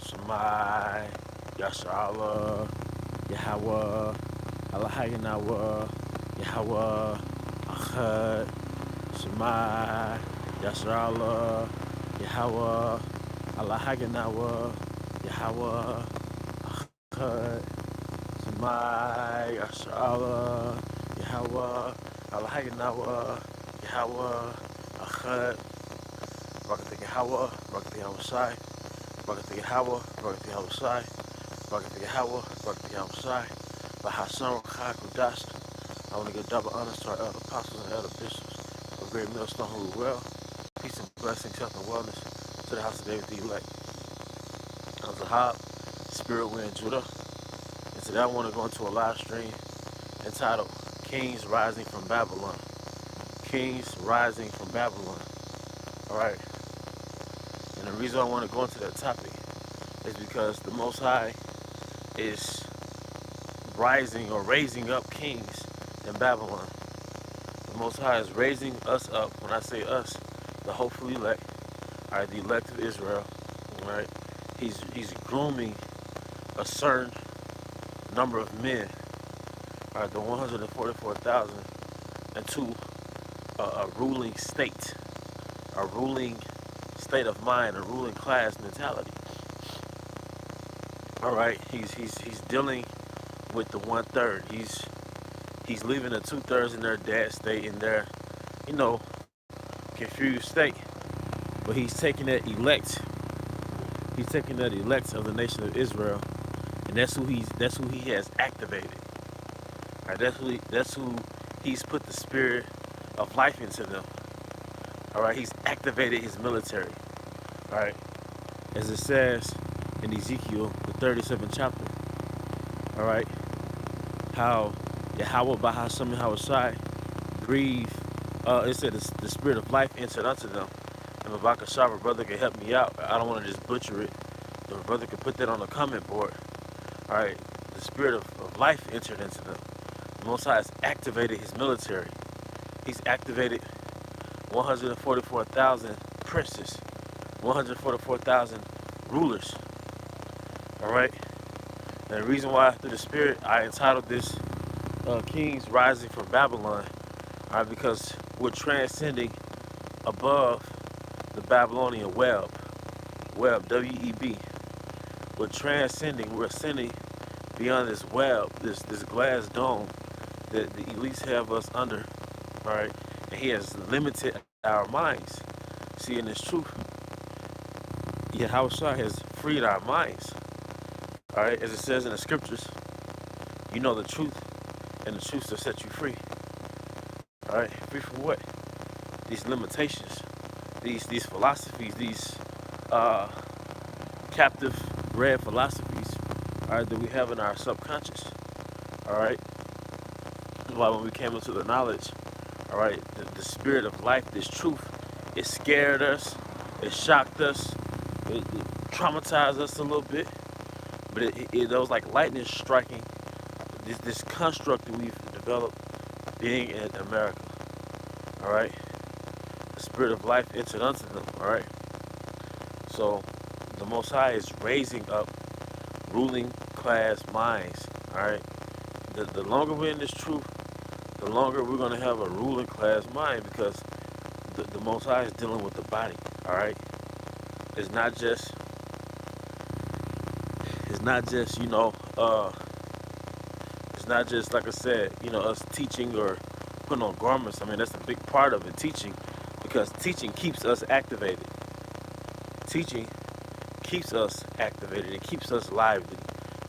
Shemai, Yasharallah, Yahweh, Allahayinawa, Yahweh, Achad, Shemai, Yasharallah, Yahweh, Allahayinawa, Yahweh, Achad, Shemai, Yasharallah, Yahweh, Allahayinawa, Yahweh, Achad, Barak Yahweh, Barak Yahweh, Barak Yahweh, Barak Yahweh, Barak Yahweh, Barak Yahweh, Bahasam Chai Kudash. I want to give double honors to our elder apostles and elder bishops of Great Millstone who rule well. Peace and blessings, health and wellness to the house of David the elect. I'm Zahab, Spirit Wind Judah. And today I want to go into a live stream entitled Kings Rising from Babylon. Kings Rising from Babylon. Alright. And the reason I want to go into that topic is because the Most High is rising or raising up kings in Babylon. The Most High is raising us up. When I say us, the hopeful elect, all right, the elect of Israel, all right. He's grooming a certain number of men, all right, the 144,000 into a ruling state, a ruling state of mind, a ruling class mentality. All right, he's dealing with the 1/3. He's leaving the 2/3 in their dead state, in their, you know, confused state. But he's taking that elect. He's taking that elect of the nation of Israel, and that's who he has activated. All right, that's who he's put the spirit of life into them. All right, he's activated his military. All right, as it says in Ezekiel, the 37th chapter. All right, how Yahweh Bahashem Yahushai breathed. It said the spirit of life entered unto them. And if Shava brother can help me out, I don't want to just butcher it. The brother can put that on the comment board. All right, the spirit of life entered into them. The Most High has activated his military. He's activated 144,000 princes, 144,000 rulers. All right, and the reason why through the spirit I entitled this Kings Rising from Babylon, all right, because we're transcending above the Babylonian web, W-E-B. We're transcending, we're ascending beyond this web, this glass dome that the elites have us under, all right? And he has limited our minds. See, in this truth, Yahushua has freed our minds, all right? As it says in the scriptures, you know the truth, and the truth will set you free, all right? Free from what? These limitations, these philosophies, these captive bred philosophies, all right, that we have in our subconscious, all right. That's why when we came into the knowledge, all right, the spirit of life, this truth, it scared us, it shocked us, it traumatized us a little bit, but it was like lightning striking this construct that we've developed being in America, all right. The spirit of life entered unto them, all right. So the Most High is raising up ruling class minds, all right. The longer we're in this truth, the longer we're going to have a ruling class mind, because the Most High is dealing with the body, all right. It's not just you know, it's not just, like I said, you know, us teaching or putting on garments. I mean, that's a big part of it, teaching, because teaching keeps us activated. Teaching keeps us activated. It keeps us lively.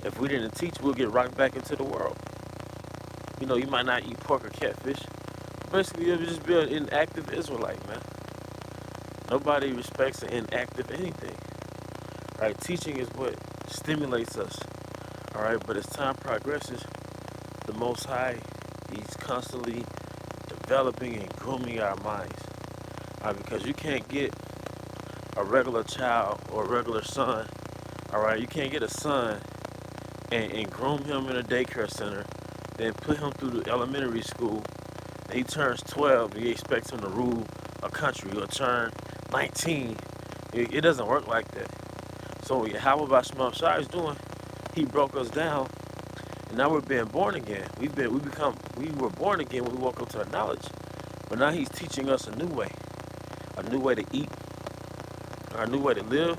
If we didn't teach, we'll get rocked back into the world. You know, you might not eat pork or catfish. Basically, you'll just be an inactive Israelite, man. Nobody respects an inactive anything. All right, teaching is what stimulates us. All right, but as time progresses, the Most High, he's constantly developing and grooming our minds. All right, because you can't get a regular child or a regular son. All right, you can't get a son and groom him in a daycare center, then put him through the elementary school, and he turns 12 and you expect him to rule a country, or turn 19. It doesn't work like that. So how about Shema Shai is doing? He broke us down, and now we're being born again. We were born again when we woke up to the knowledge. But now he's teaching us a new way to eat, a new way to live,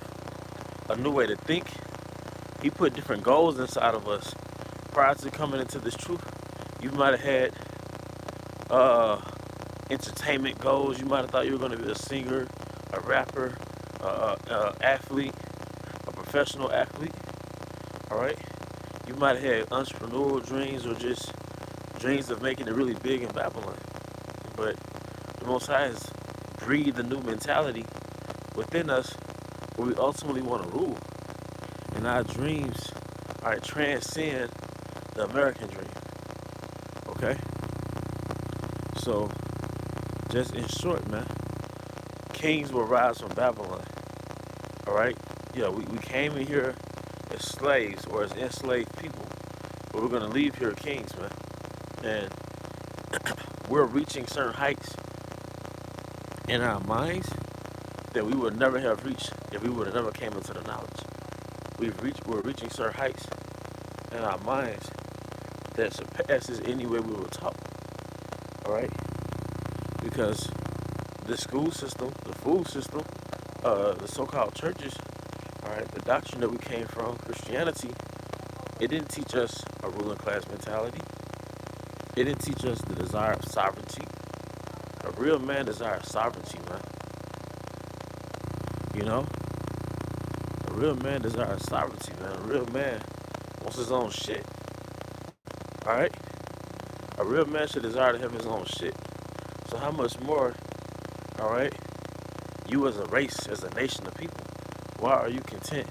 a new way to think. He put different goals inside of us. Prior to coming into this truth, you might have had entertainment goals. You might have thought you were going to be a singer, a rapper, athlete, a professional athlete. All right. You might have had entrepreneurial dreams or just dreams of making it really big in Babylon. But the Most High has breathed a new mentality within us where we ultimately want to rule. And our dreams transcend the American dream. Okay? So, just in short, man, kings will rise from Babylon. Alright? Yeah, we came in here as slaves or as enslaved people, but we're going to leave here kings, man. And we're reaching certain heights in our minds that we would never have reached if we would have never came into the knowledge. We're reaching certain heights in our minds that surpasses any way we were taught. All right, because the school system, the food system, the so-called churches, all right, the doctrine that we came from, Christianity, it didn't teach us a ruling class mentality. It didn't teach us the desire of sovereignty. A real man desires sovereignty, man. You know? A real man desires sovereignty, man. A real man wants his own shit. Alright? A real man should desire to have his own shit. So how much more, alright, you as a race, as a nation of people, why are you content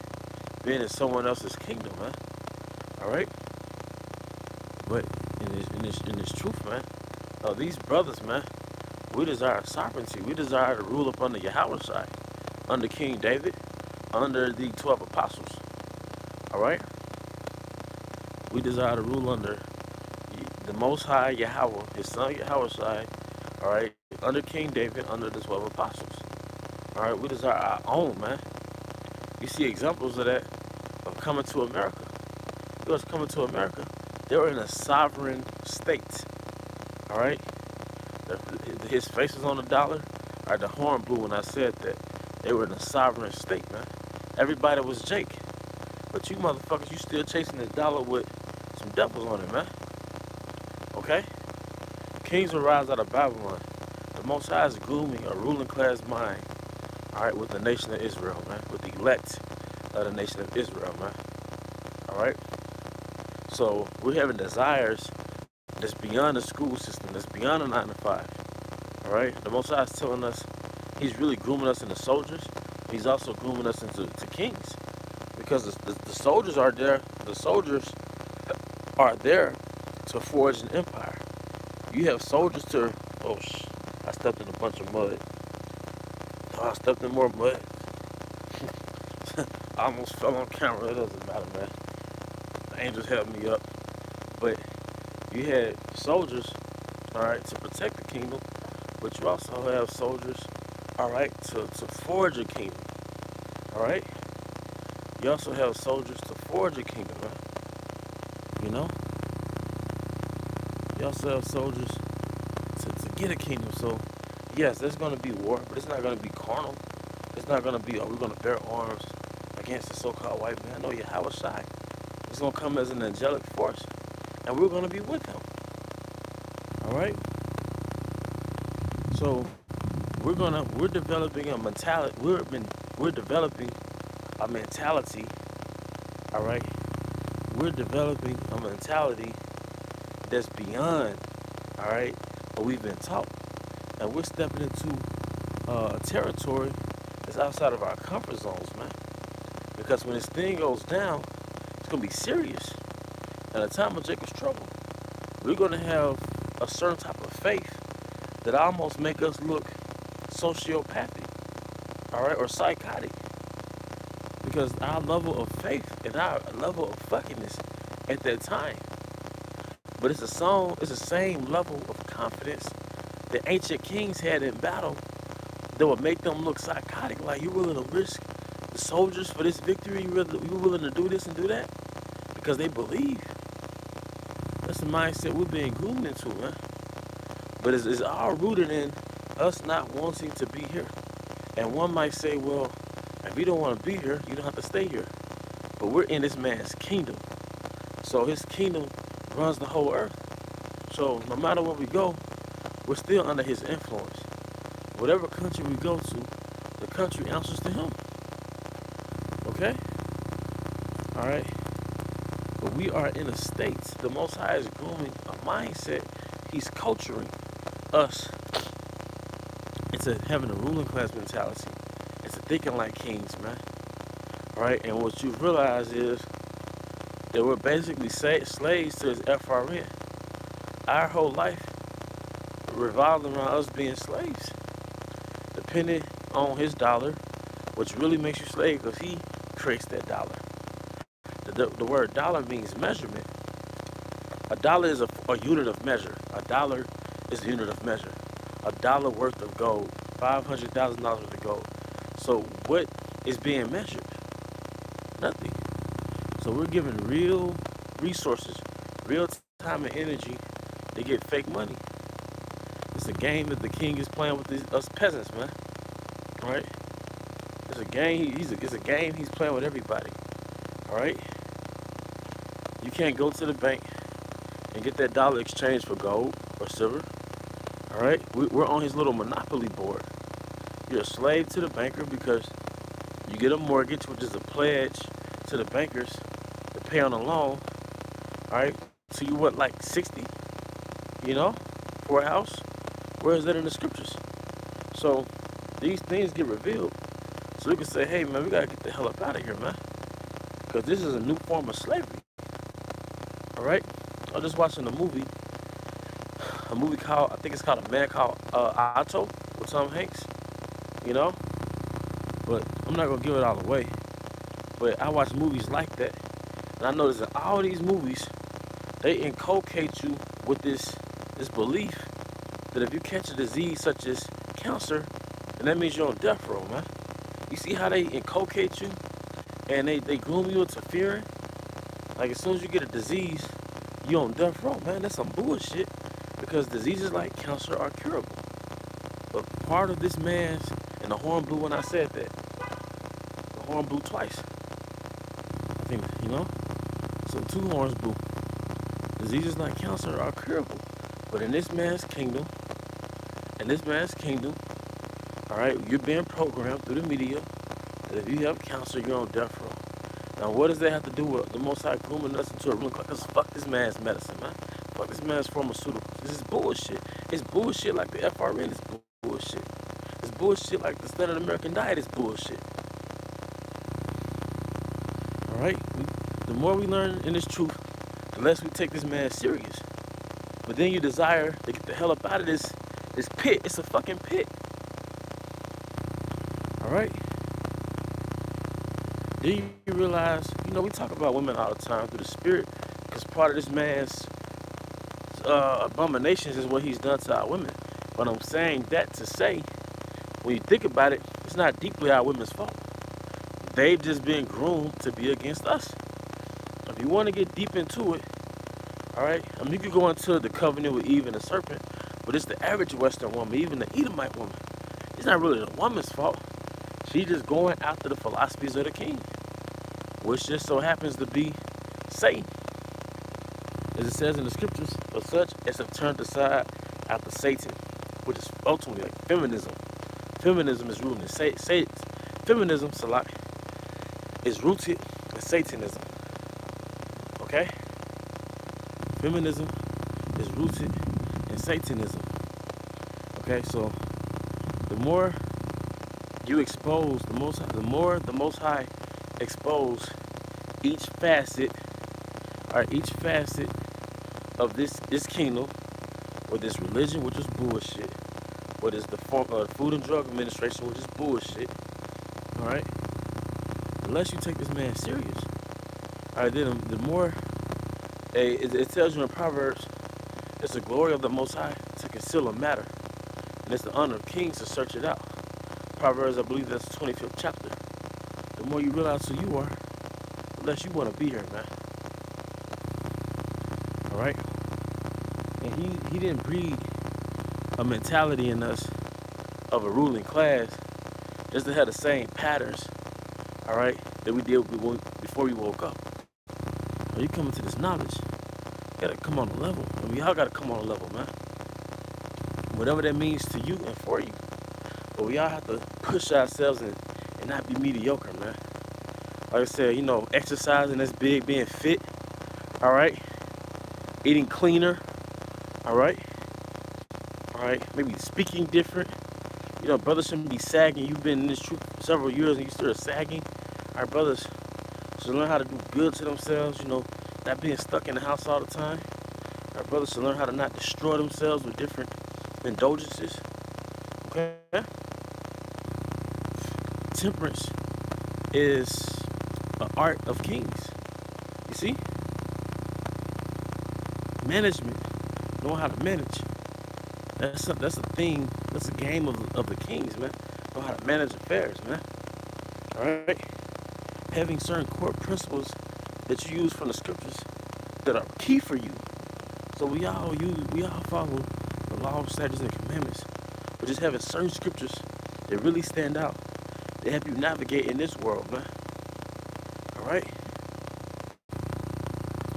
being in someone else's kingdom, man? Alright? But in this truth, man, these brothers, man, we desire sovereignty. We desire to rule up under Yahweh side, under King David, under the 12 apostles. All right? We desire to rule under the Most High Yahweh, his son Yahweh side, all right, under King David, under the 12 apostles. All right? We desire our own, man. You see examples of that of coming to America. It was coming to America. They were in a sovereign state. All right? His face was on the dollar. Or the horn blew when I said that. They were in a sovereign state, man. Everybody was Jake. But you motherfuckers, you still chasing this dollar with some devils on it, man. Okay? Kings will rise out of Babylon. The Most High is grooming a ruling class mind. All right, with the nation of Israel, man. With the elect of the nation of Israel, man. All right? So we're having desires that's beyond the school system, that's beyond the 9 to 5. All right? The Most High is telling us he's really grooming us into soldiers. He's also grooming us into kings. Because the soldiers are there. The soldiers are there to forge an empire. You have soldiers to... Oh, I stepped in a bunch of mud. Oh, I stepped in more mud. I almost fell on camera. It doesn't matter, man. The angels helped me up. But you had soldiers, all right, to protect the kingdom. But you also have soldiers, all right, to forge a kingdom. All right? You also have soldiers to forge a kingdom, right? You know? You also have soldiers to get a kingdom. So, yes, there's going to be war, but it's not going to be carnal. It's not going to be, we're going to bear arms against the so-called white man. No, Yahweh Shai. It's going to come as an angelic force, and we're going to be with him. All right? So, we're developing a mentality. We're developing a mentality, all right? We're developing a mentality that's beyond, all right, what we've been taught. And we're stepping into a territory that's outside of our comfort zones, man. Because when this thing goes down, it's going to be serious. At a time of Jacob's trouble, we're going to have a certain type of faith that almost make us look sociopathic, all right, or psychotic. Because our level of faith and our level of fuckiness at that time. But it's the same level of confidence that ancient kings had in battle that would make them look psychotic, like you're willing to risk The soldiers for this victory, you willing to do this and do that? Because they believe. That's the mindset we're being groomed into, man. But it's all rooted in us not wanting to be here. And one might say, well, if you don't want to be here, you don't have to stay here. But we're in this man's kingdom. So his kingdom runs the whole earth. So no matter where we go, we're still under his influence. Whatever country we go to, the country answers to him. Okay? All right? But we are in a state. The Most High is grooming a mindset. He's culturing us into having a ruling class mentality. It's a thinking like kings, man. All right? And what you realize is that we're basically slaves to his FRN. Our whole life revolved around us being slaves, depending on his dollar, which really makes you slave because he creates that dollar. The word dollar means measurement. A dollar is a unit of measure. A dollar is a unit of measure. A dollar worth of gold, $500,000 worth of gold. So what is being measured? Nothing. So we're given real resources, real time and energy to get fake money. It's a game that the king is playing with us peasants, man. All right? It's a game. It's a game he's playing with everybody. All right? You can't go to the bank and get that dollar exchanged for gold or silver. All right? We're on his little monopoly board. You're a slave to the banker because you get a mortgage, which is a pledge to the bankers to pay on a loan. All right? So you want like 60, you know, for a house? Where is that in the scriptures? So these things get revealed. So we can say, hey, man, we got to get the hell up out of here, man. Because this is a new form of slavery. All right? I was just watching a movie called, I think it's called A Man Called Otto with Tom Hanks, you know? But I'm not going to give it all away. But I watch movies like that. And I notice that all these movies, they inculcate you with this belief that if you catch a disease such as cancer, then that means you're on death row, man. You see how they inculcate you and they groom you into fearing? Like as soon as you get a disease, you're on death row, man. That's some bullshit because diseases like cancer are curable. But part of this man's, and the horn blew when I said that. The horn blew twice. I think, you know? So 2 horns blew. Diseases like cancer are curable. But in this man's kingdom, all right, you're being programmed through the media that if you have cancer, you're on death row. Now, what does that have to do with the Most High grooming us into a room? Because fuck this man's medicine, man. Fuck this man's pharmaceuticals. This is bullshit. It's bullshit like the FRN is bullshit. It's bullshit like the standard American diet is bullshit. All right? The more we learn in this truth, the less we take this man serious. But then you desire to get the hell up out of this pit. It's a fucking pit. All right? Then you realize, you know, we talk about women all the time through the spirit because part of this man's abominations is what he's done to our women. But I'm saying that to say, when you think about it, it's not deeply our women's fault. They've just been groomed to be against us. If you want to get deep into it, all right, I mean, you could go into the covenant with Eve and the serpent, but it's the average Western woman, even the Edomite woman. It's not really the woman's fault. She's just going after the philosophies of the king, which just so happens to be Satan. As it says in the scriptures, for such as have turned aside after Satan, which is ultimately like feminism. Feminism is rooted in Satan. Feminism, Salak, is rooted in Satanism. Okay? Feminism is rooted in Satanism. Okay, so the more you expose the more the Most High expose each facet of this kingdom, or this religion, which is bullshit, what is the Food and Drug Administration, which is bullshit. All right, unless you take this man serious. All right, then the more it tells you in Proverbs, it's the glory of the Most High to conceal a matter, and it's the honor of kings to search it out. Proverbs, I believe that's the 25th chapter. the more you realize who you are, the less you want to be here, man. All right? And he didn't breed a mentality in us of a ruling class just to have the same patterns, all right, that we did before we woke up. When you come into this knowledge, you gotta come on a level. And we all gotta come on a level, man. Whatever that means to you and for you. But we all have to push ourselves and not be mediocre, man. Like I said, you know, exercising, that's big, being fit, all right? Eating cleaner, all right? All right, maybe speaking different. You know, brothers shouldn't be sagging. You've been in this truth for several years and you still sagging. Our brothers should learn how to do good to themselves, you know, not being stuck in the house all the time. Our brothers should learn how to not destroy themselves with different indulgences. Okay? Temperance is an art of kings. You see? Management, knowing how to manage. That's a thing. That's a game of the kings, man. Know how to manage affairs, man. All right. Having certain core principles that you use from the scriptures that are key for you. So we all follow the law, statutes, and commandments. But just having certain scriptures that really stand out, they help you navigate in this world, man. All right.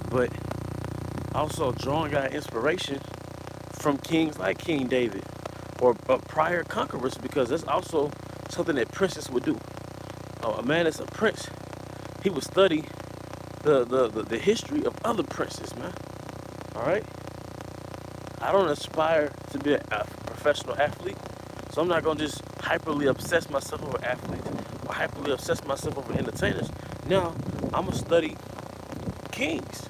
But also drawing our inspiration from kings like King David or prior conquerors, because that's also something that princes would do. A man that's a prince, he would study the history of other princes, man. All right? I don't aspire to be a professional athlete, so I'm not going to just hyperly obsess myself over athletes or hyperly obsess myself over entertainers. Now, I'm going to study kings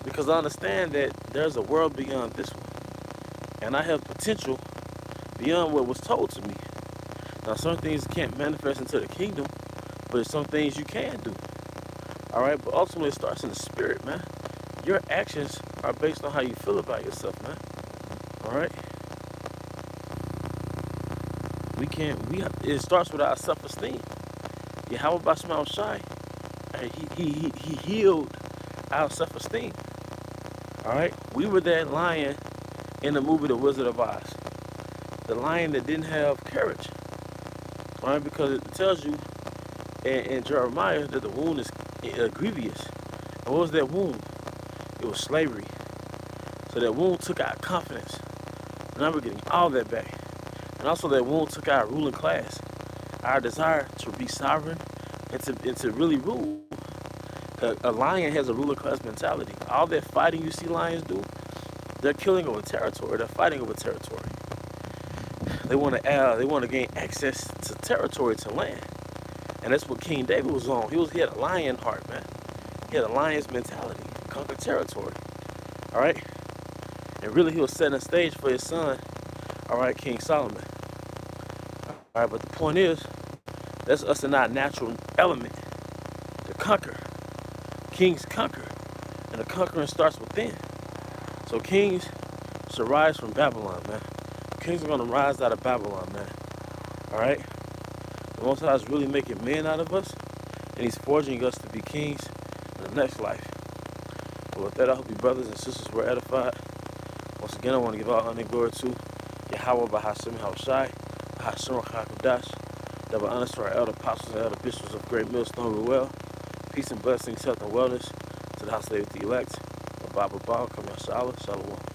because I understand that there's a world beyond this one. And I have potential beyond what was told to me. Now, some things can't manifest into the kingdom, but there's some things you can do. All right? But ultimately, it starts in the spirit, man. Your actions are based on how you feel about yourself, man. All right? It starts with our self-esteem. Yahweh Bashmal Shai, he healed our self-esteem. All right? We were that lion in the movie The Wizard of Oz. The lion that didn't have courage. All right? Because it tells you in Jeremiah that the wound is grievous. And what was that wound? It was slavery. So that wound took our confidence. Now we're getting all that back. And also that wound took our ruling class. Our desire to be sovereign and to really rule. A lion has a ruler class mentality. All that fighting you see lions do, they're killing over territory. They're fighting over territory. They want to gain access to territory, to land. And that's what King David was on. He had a lion heart, man. He had a lion's mentality, conquer territory. All right? And really, he was setting a stage for his son, all right, King Solomon. All right, but the point is, that's us in our natural element to conquer. Kings conquer, and the conquering starts within. So kings should rise from Babylon, man. Kings are going to rise out of Babylon, man. All right? The Most High is really making men out of us, and he's forging us to be kings in the next life. But with that, I hope you brothers and sisters were edified. Once again, I want to give all honor and glory to Yahweh Bahashim Haushai, Bahashim HaKadosh, double honors to our elder apostles and elder bishops of Great Millstone Ruel. Peace and blessings, health and wellness to the house of the elect. Baba Ba, Kamya Shala, Shalom.